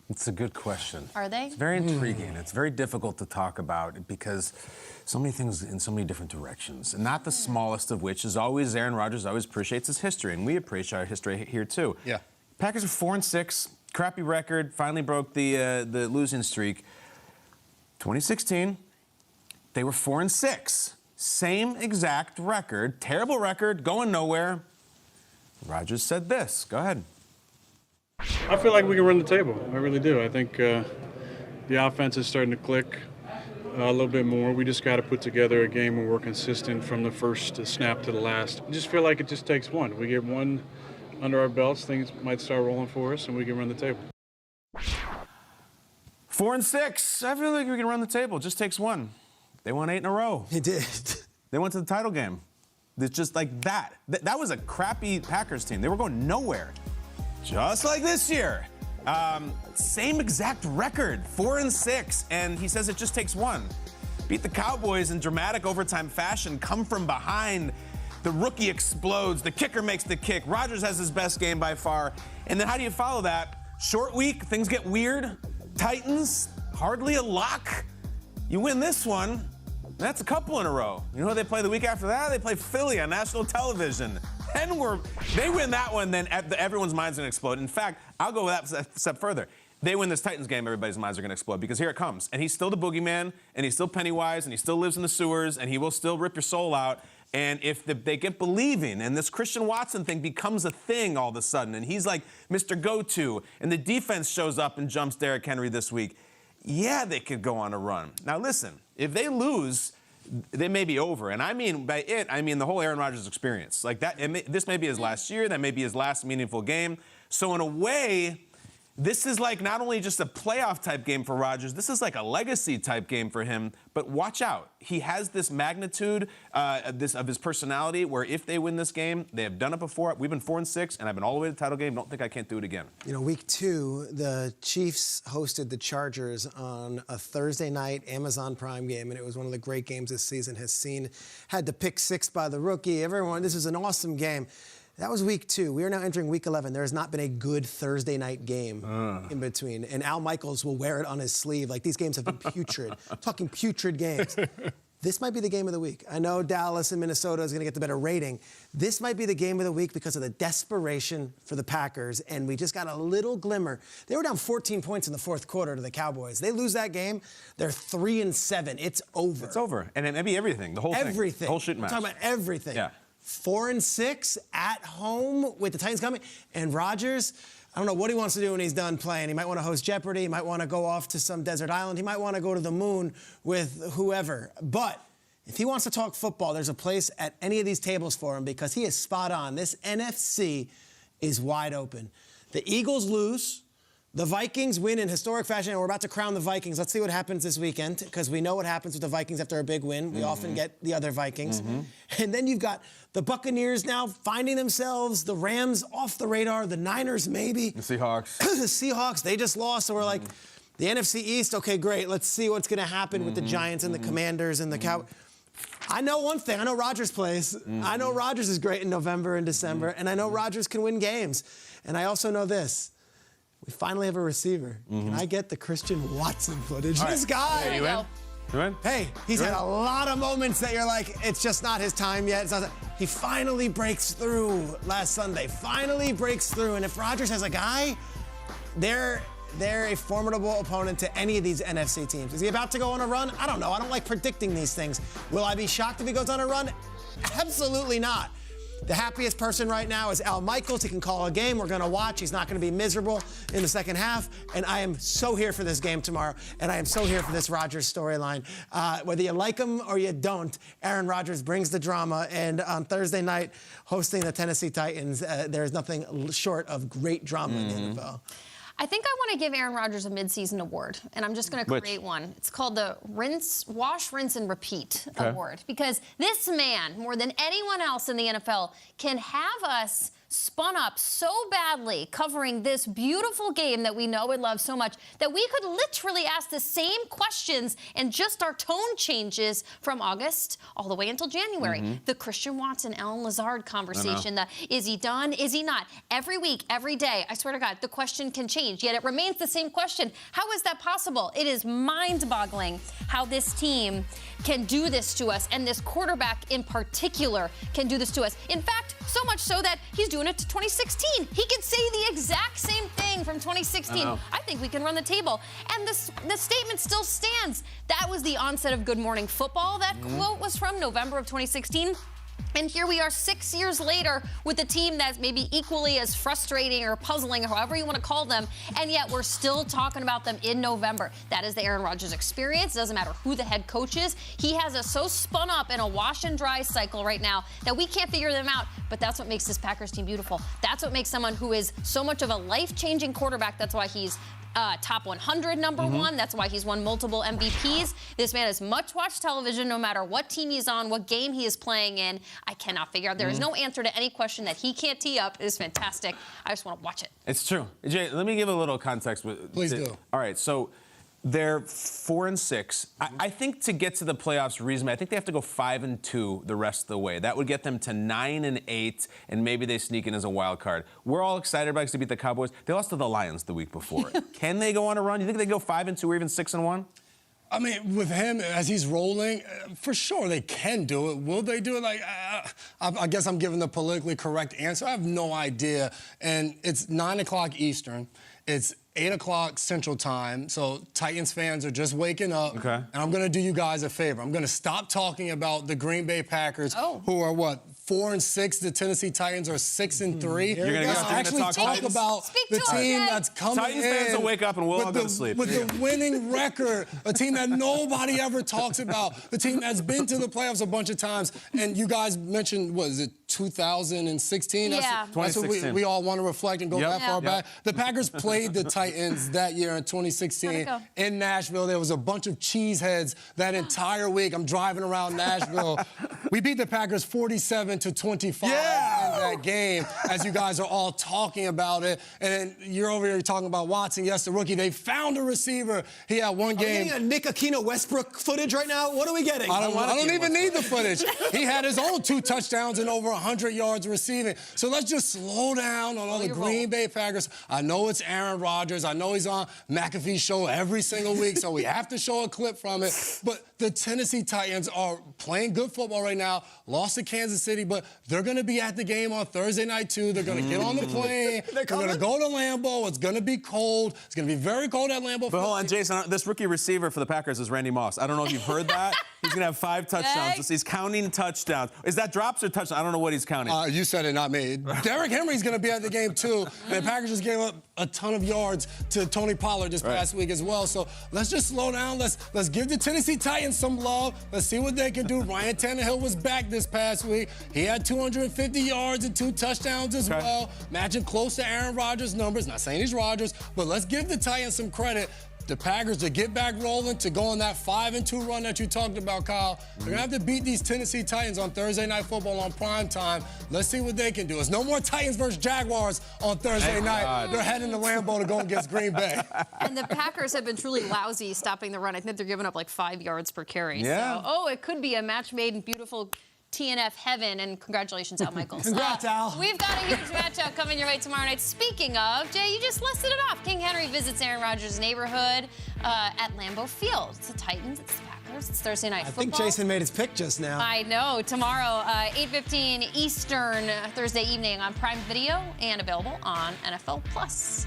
It's a good question. Are they? It's very intriguing. It's very difficult to talk about because so many things in so many different directions. And not the smallest of which is always Aaron Rodgers always appreciates his history, and we appreciate our history here too. Yeah. Packers are 4-6, crappy record, finally broke the losing streak. 2016, they were 4-6. Same exact record, terrible record, going nowhere. Rodgers said this. Go ahead. I feel like we can run the table. I really do. I think the offense is starting to click a little bit more. We just got to put together a game where we're consistent from the first snap to the last. I just feel like it just takes one. We get one under our belts, things might start rolling for us, and we can run the table. 4-6. I feel like we can run the table. It just takes one. They won 8 in a row. He did. They went to the title game. It's just like that. That was a crappy Packers team. They were going nowhere. Just like this year. Same exact record, 4-6. And he says it just takes one. Beat the Cowboys in dramatic overtime fashion, come from behind. The rookie explodes. The kicker makes the kick. Rodgers has his best game by far. And then how do you follow that? Short week, things get weird. Titans, hardly a lock. You win this one, that's a couple in a row. You know who they play the week after that? They play Philly on national television. And they win that one, then everyone's mind's gonna explode. In fact, I'll go that step further. They win this Titans game, everybody's minds are gonna explode because here it comes. And he's still the boogeyman, and he's still Pennywise, and he still lives in the sewers, and he will still rip your soul out. And if they get believing, and this Christian Watson thing becomes a thing all of a sudden, and he's like Mr. Go-To, and the defense shows up and jumps Derrick Henry this week, yeah, they could go on a run. Now listen, if they lose, they may be over. And I mean, by it, I mean the whole Aaron Rodgers experience. Like that, this may be his last year, that may be his last meaningful game. So in a way, this is like not only just a playoff type game for Rodgers, this is like a legacy type game for him. But watch out. He has this magnitude of his personality where if they win this game, they have done it before. We've been 4-6, and I've been all the way to the title game. Don't think I can't do it again. You know, week 2, the Chiefs hosted the Chargers on a Thursday night Amazon Prime game, and it was one of the great games this season has seen. Had the pick 6 by the rookie. Everyone, this was an awesome game. That was week 2. We are now entering week 11. There has not been a good Thursday night game in between. And Al Michaels will wear it on his sleeve. Like, these games have been putrid. I'm talking putrid games. This might be the game of the week. I know Dallas and Minnesota is going to get the better rating. This might be the game of the week because of the desperation for the Packers. And we just got a little glimmer. They were down 14 points in the fourth quarter to the Cowboys. They lose that game, they're 3-7. It's over. It's over. And it may be everything. The whole thing. Everything. The whole shooting match. I'm talking about everything. Yeah. 4-6 at home with the Titans coming. And Rodgers, I don't know what he wants to do when he's done playing. He might want to host Jeopardy. He might want to go off to some desert island. He might want to go to the moon with whoever. But if he wants to talk football, there's a place at any of these tables for him because he is spot on. This NFC is wide open. The Eagles lose. The Vikings win in historic fashion, and we're about to crown the Vikings. Let's see what happens this weekend, because we know what happens with the Vikings after a big win. We often get the other Vikings. And then you've got the Buccaneers now finding themselves, the Rams off the radar, the Niners maybe. The Seahawks. The Seahawks, they just lost, so we're like, the NFC East, okay, great. Let's see what's going to happen with the Giants and the Commanders and the Cowboys. I know one thing. I know Rodgers plays. I know Rodgers is great in November and December, and I know Rodgers can win games. And I also know this. We finally have a receiver. Can I get the Christian Watson footage? This guy. There you go. You in? Hey, he's had a lot of moments that you're like, it's just not his time yet. It's not he finally breaks through last Sunday. Finally breaks through. And if Rodgers has a guy, they're a formidable opponent to any of these NFC teams. Is he about to go on a run? I don't know. I don't like predicting these things. Will I be shocked if he goes on a run? Absolutely not. The happiest person right now is Al Michaels. He can call a game. We're going to watch. He's not going to be miserable in the second half. And I am so here for this game tomorrow. And I am so here for this Rodgers storyline. Whether you like him or you don't, Aaron Rodgers brings the drama. And on Thursday night, hosting the Tennessee Titans, there's nothing short of great drama in the NFL. I think I want to give Aaron Rodgers a midseason award, and I'm just going to create one. It's called the Wash, Rinse, and Repeat Award, because this man, more than anyone else in the NFL, can have us spun up so badly covering this beautiful game that we know and love so much that we could literally ask the same questions and just our tone changes from August all the way until January. The Christian Watson, Alan Lazard conversation, the is he done, is he not? Every week, every day, I swear to God, the question can change, yet it remains the same question. How is that possible? It is mind-boggling how this team can do this to us, and this quarterback in particular can do this to us. In fact, so much so that he's doing it to 2016. He can say the exact same thing from 2016. I think we can run the table. And the statement still stands. That was the onset of Good Morning Football. That quote was from November of 2016. And here we are 6 years later with a team that's maybe equally as frustrating or puzzling or however you want to call them, and yet we're still talking about them in November. That is the Aaron Rodgers experience. It doesn't matter who the head coach is. He has us so spun up in a wash and dry cycle right now that we can't figure them out, but that's what makes this Packers team beautiful. That's what makes someone who is so much of a life-changing quarterback. That's why he's top 100 number one. That's why he's won multiple MVPs. This man is much-watched television no matter what team he's on, what game he is playing in. I cannot figure out. There is no answer to any question that he can't tee up. It is fantastic. I just want to watch it. It's true. Jay, let me give a little context. Please do. All right, so they're 4-6. I think to get to the playoffs reasonably, I think they have to go 5-2 the rest of the way. That would get them to 9-8, and maybe they sneak in as a wild card. We're all excited about it to beat the Cowboys. They lost to the Lions the week before. Can they go on a run? You think they go 5-2 or even 6-1? I mean, with him, as he's rolling, for sure they can do it. Will they do it? Like, I guess I'm giving the politically correct answer. I have no idea. And it's 9 o'clock Eastern. It's 8 o'clock Central Time, so Titans fans are just waking up. Okay. And I'm going to do you guys a favor. I'm going to stop talking about the Green Bay Packers, who are, 4-6. The Tennessee Titans are 6-3. You're going to actually talk about the team that's coming Titans fans will wake up and we'll all go to sleep. With the winning record, a team that nobody ever talks about, the team that's been to the playoffs a bunch of times. And you guys mentioned, what is it, 2016? Yeah. That's what we all want to reflect and go that far back. The Packers played the Titans that year in 2016 in Nashville. There was a bunch of cheeseheads that entire week. I'm driving around Nashville. We beat the Packers 47-25 in that game, as you guys are all talking about it. And you're over here talking about Watson. Yes, the rookie. They found a receiver. He had one game. Are we getting a Nick Aquino Westbrook footage right now? What are we getting? I don't even need the footage. He had his own 2 touchdowns and over 100 yards receiving. So let's just slow down on all the Green Bay Packers. I know it's Aaron Rodgers. I know he's on McAfee's show every single week, so we have to show a clip from it. But the Tennessee Titans are playing good football right now. Lost to Kansas City, but they're going to be at the game on Thursday night, too. They're going to get on the plane. They're going to go to Lambeau. It's going to be cold. It's going to be very cold at Lambeau. But hold on, Jason. This rookie receiver for the Packers is Randy Moss. I don't know if you've heard that. He's going to have 5 touchdowns. He's counting touchdowns. Is that drops or touchdowns? I don't know what he's counting. You said it, not me. Derrick Henry's going to be at the game, too. And the Packers just gave up a ton of yards to Tony Pollard this past week as well. So let's just slow down. Let's give the Tennessee Titans some love. Let's see what they can do. Ryan Tannehill was back this past week. He had 250 yards and 2 touchdowns as well, matching close to Aaron Rodgers' numbers. Not saying he's Rodgers, but let's give the Titans some credit. The Packers to get back rolling, to go on that 5-2 run that you talked about, Kyle. They're going to have to beat these Tennessee Titans on Thursday Night Football on prime time. Let's see what they can do. It's no more Titans versus Jaguars on Thursday night. They're heading to Lambeau to go against Green Bay. And the Packers have been truly lousy stopping the run. I think they're giving up like 5 yards per carry. Yeah. So, it could be a match made in beautiful TNF heaven, and congratulations, Al Michaels. Congrats, Al. We've got a huge matchup coming your way tomorrow night. Speaking of, Jay, you just listed it off. King Henry visits Aaron Rodgers' neighborhood at Lambeau Field. It's the Titans, it's the Packers, it's Thursday Night Football. I think Jason made his pick just now. I know. Tomorrow, 8:15 Eastern, Thursday evening on Prime Video and available on NFL Plus.